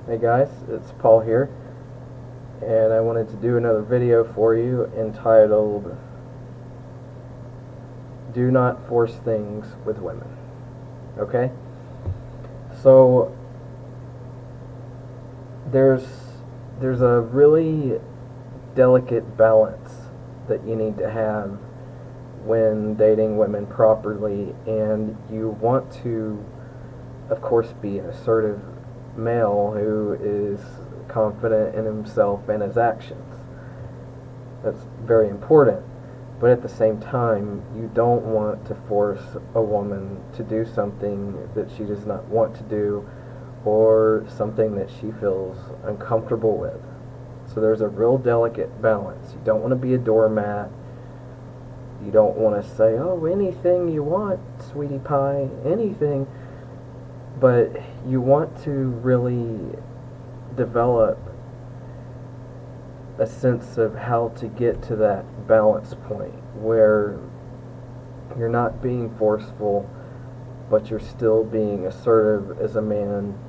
Hey guys, it's Paul here, and I wanted to do another video for you entitled Do Not Force Things with Women. Okay? So there's a really delicate balance that you need to have when dating women properly, and you want to, of course, be an assertive male who is confident in himself and his actions. That's very important. But at the same time, you don't want to force a woman to do something that she does not want to do or something that she feels uncomfortable with. So there's a real delicate balance. You don't want to be a doormat. You don't want to say, oh, anything you want, sweetie pie, anything. But you want to really develop a sense of how to get to that balance point where you're not being forceful, but you're still being assertive as a man,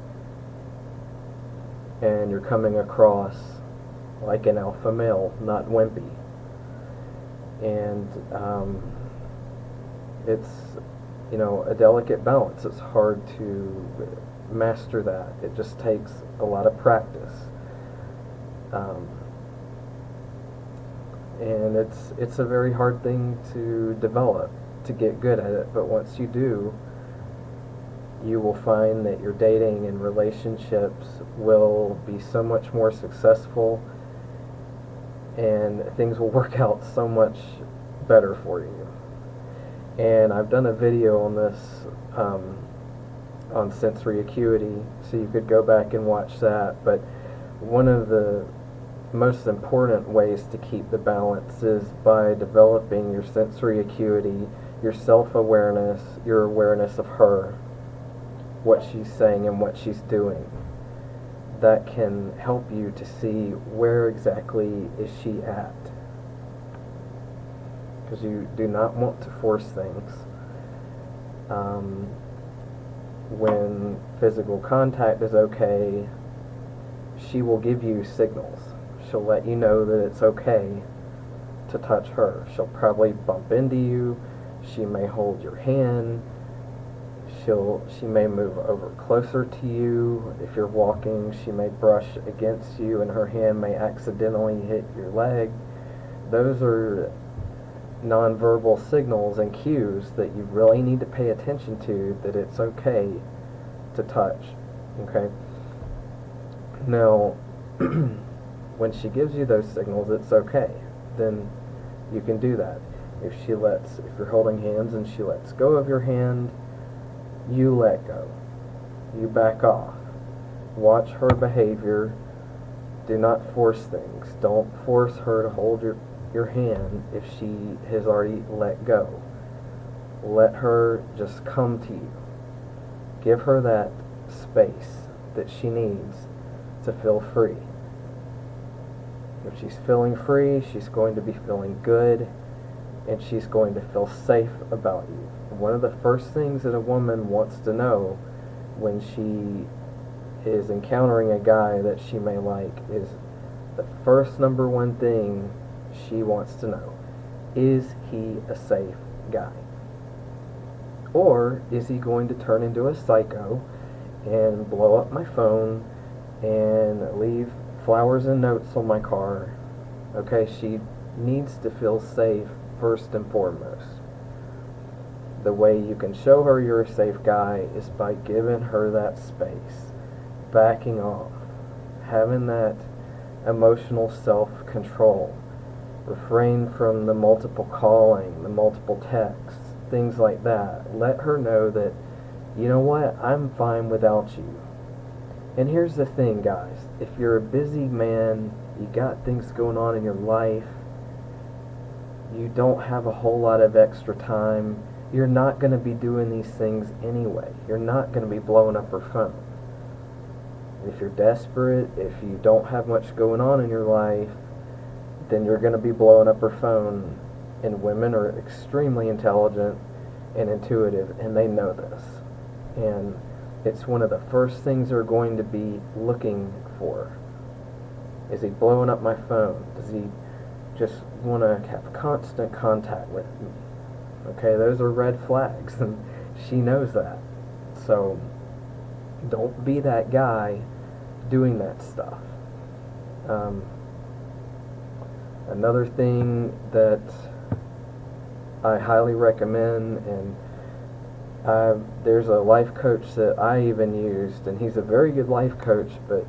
and you're coming across like an alpha male, not wimpy. And it's a delicate balance. It's hard to master that. It just takes a lot of practice. And it's a very hard thing to develop, to get good at it. But once you do, you will find that your dating and relationships will be so much more successful, and things will work out so much better for you. And I've done a video on this on sensory acuity, so you could go back and watch that. But one of the most important ways to keep the balance is by developing your sensory acuity, your self-awareness, your awareness of her, what she's saying and what she's doing. That can help you to see where exactly is she at. Because you do not want to force things. When physical contact is okay, she will give you signals. She'll let you know that it's okay to touch her. She'll probably bump into you. She may hold your hand. She may move over closer to you. If you're walking, she may brush against you and her hand may accidentally hit your leg. Those are nonverbal signals and cues that you really need to pay attention to, that it's okay to touch. Okay? Now, when she gives you those signals, it's okay. Then you can do that. If you're holding hands and she lets go of your hand, you let go. You back off. Watch her behavior. Do not force things. Don't force her to hold your hand if she has already let go. Let her just come to you. Give her that space that she needs to feel free. If she's feeling free, she's going to be feeling good, and she's going to feel safe about you. One of the first things that a woman wants to know when she is encountering a guy that she may like is the first number one thing she wants to know. Is he a safe guy? Or is he going to turn into a psycho and blow up my phone and leave flowers and notes on my car? Okay, she needs to feel safe first and foremost. The way you can show her you're a safe guy is by giving her that space, backing off, having that emotional self-control. Refrain from the multiple calling, the multiple texts, things like that. Let her know that, you know what, I'm fine without you. And here's the thing, guys. If you're a busy man, you got things going on in your life, you don't have a whole lot of extra time, you're not going to be doing these things anyway. You're not going to be blowing up her phone. If you're desperate, if you don't have much going on in your life, then you're going to be blowing up her phone. And women are extremely intelligent and intuitive, and they know this. And it's one of the first things they're going to be looking for. Is he blowing up my phone? Does he just want to have constant contact with me? Okay, those are red flags, and she knows that. So don't be that guy doing that stuff. Another thing that I highly recommend, and there's a life coach that I even used, and he's a very good life coach, but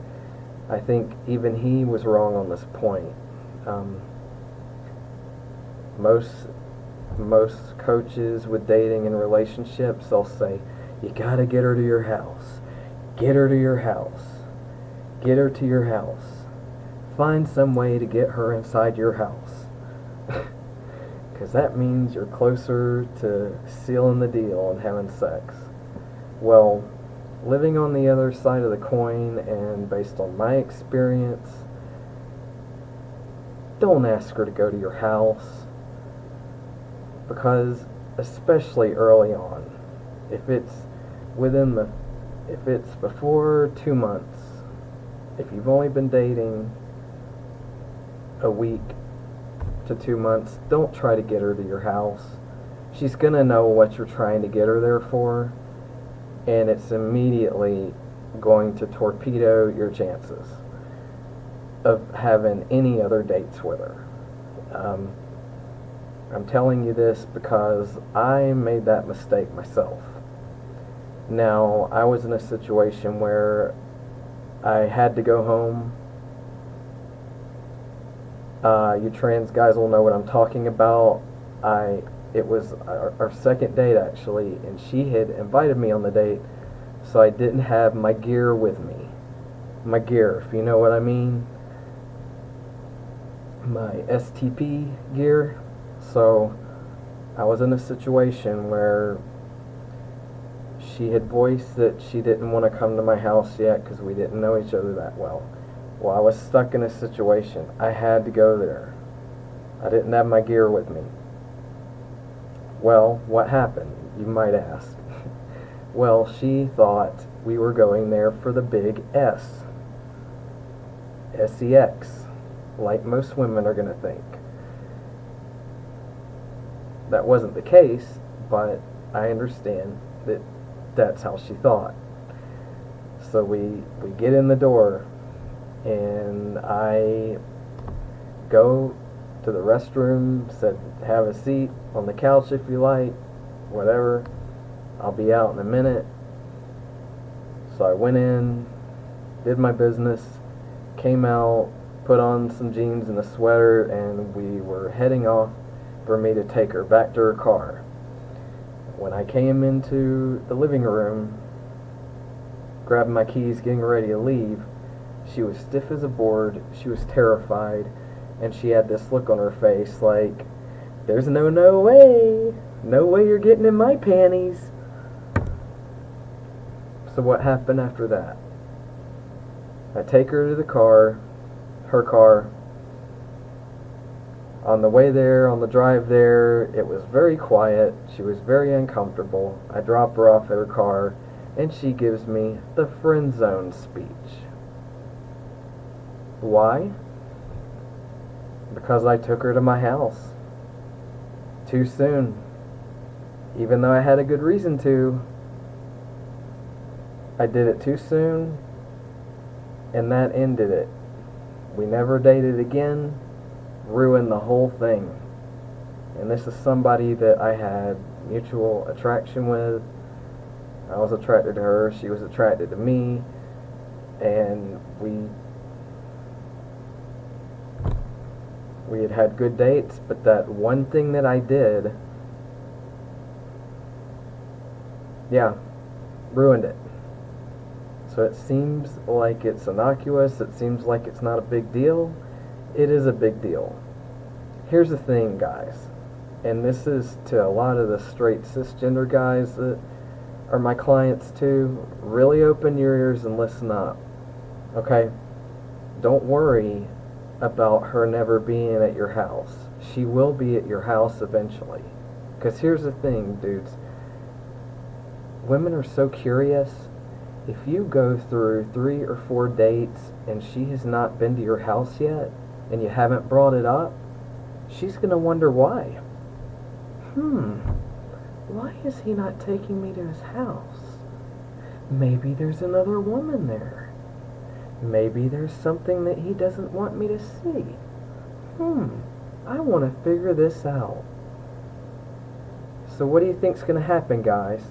I think even he was wrong on this point. Most coaches with dating and relationships, they'll say, you gotta get her to your house. Get her to your house. Get her to your house. Find some way to get her inside your house. Because that means you're closer to sealing the deal and having sex. Well, living on the other side of the coin, and based on my experience, don't ask her to go to your house. Because especially early on, if it's before 2 months, if you've only been dating a week to 2 months, don't try to get her to your house. She's gonna know what you're trying to get her there for, and it's immediately going to torpedo your chances of having any other dates with her. I'm telling you this because I made that mistake myself. Now, I was in a situation where I had to go home. You trans guys will know what I'm talking about. It was our second date, actually, and she had invited me on the date, so I didn't have my gear with me. My gear, if you know what I mean. My STP gear. So I was in a situation where she had voiced that she didn't want to come to my house yet because we didn't know each other that well. Well, I was stuck in a situation. I had to go there. I didn't have my gear with me. Well, what happened, you might ask? Well, she thought we were going there for the big S. SEX, like most women are going to think. That wasn't the case, but I understand that that's how she thought. So we get in the door, and I go to the restroom, said, have a seat on the couch if you like, whatever, I'll be out in a minute. So I went in, did my business, came out, put on some jeans and a sweater, and we were heading off for me to take her back to her car. When I came into the living room, grabbing my keys, getting ready to leave, she was stiff as a board, she was terrified, and she had this look on her face like, there's no way you're getting in my panties. So what happened after that? I take her to the car, her car. On the way there, on the drive there, it was very quiet. She was very uncomfortable. I drop her off at her car, and she gives me the friend zone speech. Why? Because I took her to my house too soon. Even though I had a good reason to, I did it too soon, and that ended it. We never dated again. Ruined the whole thing. And this is somebody that I had mutual attraction with. I was attracted to her, she was attracted to me, and we had had good dates, but that one thing that I did, ruined it. So it seems like it's innocuous, it seems like it's not a big deal. It is a big deal. Here's the thing, guys, and this is to a lot of the straight cisgender guys that are my clients too. Really open your ears and listen up, okay? Don't worry about her never being at your house. She will be at your house eventually. Because here's the thing, dudes. Women are so curious, If you go through 3 or 4 dates and she has not been to your house yet and you haven't brought it up, she's going to wonder why. Why is he not taking me to his house? Maybe there's another woman there. Maybe there's something that he doesn't want me to see. I want to figure this out. So what do you think's going to happen, guys?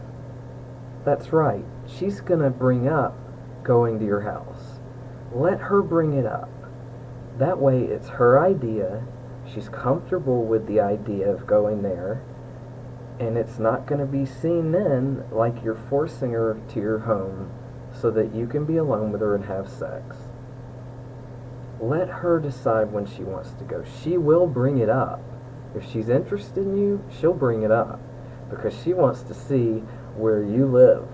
That's right. She's going to bring up going to your house. Let her bring it up. That way it's her idea. She's comfortable with the idea of going there. And it's not going to be seen then like you're forcing her to your home so that you can be alone with her and have sex. Let her decide when she wants to go. She will bring it up. If she's interested in you, she'll bring it up because she wants to see where you live.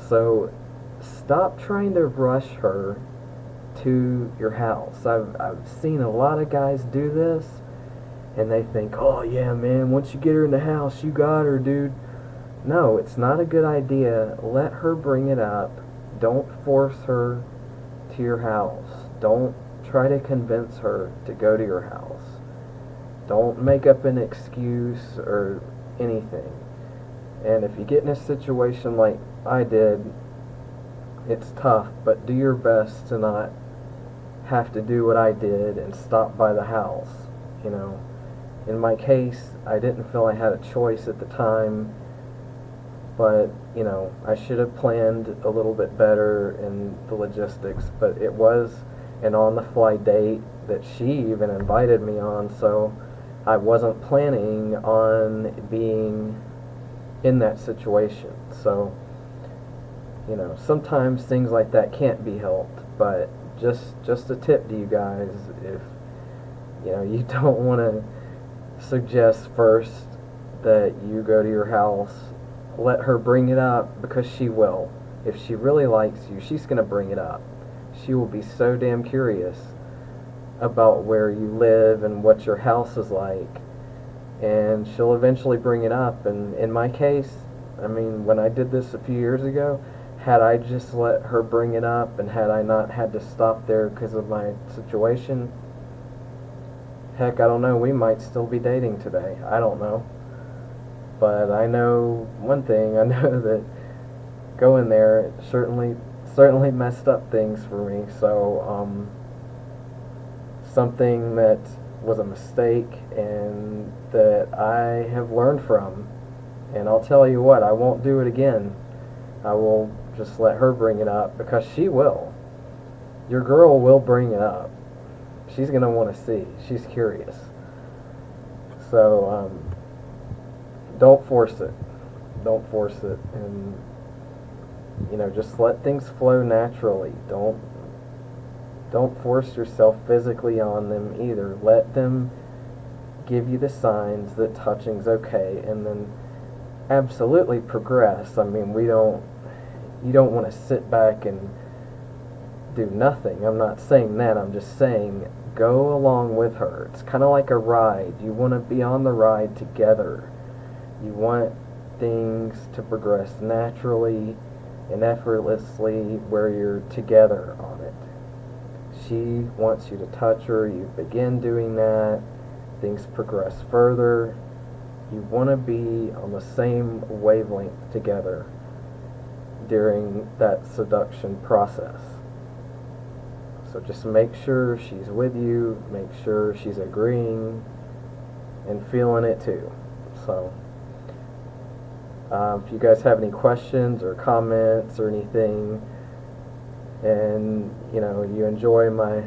So stop trying to rush her to your house. I've seen a lot of guys do this, and they think, oh yeah man, once you get her in the house, you got her, dude. No, it's not a good idea. Let her bring it up. Don't force her to your house. Don't try to convince her to go to your house. Don't make up an excuse or anything. And if you get in a situation like I did, it's tough, but do your best to not have to do what I did and stop by the house. You know, in my case, I didn't feel I had a choice at the time, but, you know, I should have planned a little bit better in the logistics, but it was an on-the-fly date that she even invited me on, so I wasn't planning on being in that situation. So, you know, sometimes things like that can't be helped, but just a tip to you guys, if, you know, you don't want to suggest first that you go to your house, let her bring it up, because she will. If she really likes you, she's going to bring it up. She will be so damn curious about where you live and what your house is like, and she'll eventually bring it up. And in my case, I mean, when I did this a few years ago, had I just let her bring it up and had I not had to stop there because of my situation, heck, I don't know, we might still be dating today. I don't know. But I know one thing, I know that going there, it certainly messed up things for me. So something that was a mistake and that I have learned from. And I'll tell you what, I won't do it again. I will just let her bring it up, because she will. Your girl will bring it up. She's going to want to see. She's curious. So don't force it. Don't force it. And, you know, just let things flow naturally. Don't force yourself physically on them either. Let them give you the signs that touching's okay, and then absolutely progress. I mean, you don't want to sit back and do nothing. I'm not saying that. I'm just saying go along with her. It's kind of like a ride. You want to be on the ride together. You want things to progress naturally and effortlessly where you're together on it. She wants you to touch her. You begin doing that. Things progress further. You want to be on the same wavelength together during that seduction process. So just make sure she's with you, make sure she's agreeing and feeling it too. So if you guys have any questions or comments or anything, and you know, you enjoy my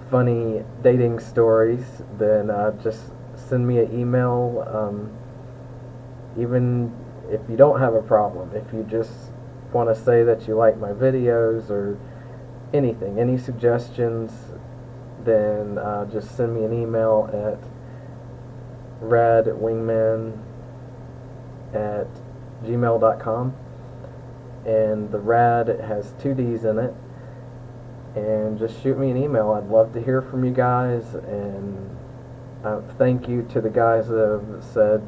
funny dating stories, then just send me an email. Even if you don't have a problem, if you just want to say that you like my videos or anything, any suggestions, then just send me an email at radwingman@gmail.com. And the rad has 2 D's in it. And just shoot me an email. I'd love to hear from you guys. And thank you to the guys that have said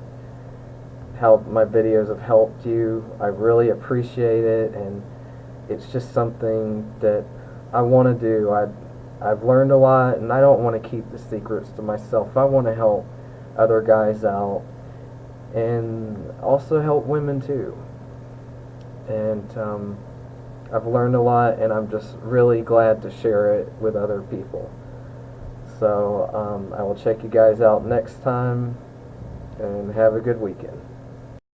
how my videos have helped you. I really appreciate it. And it's just something that I want to do. I've learned a lot, and I don't want to keep the secrets to myself. I want to help other guys out, and also help women too. And I've learned a lot, and I'm just really glad to share it with other people. So I will check you guys out next time, and have a good weekend.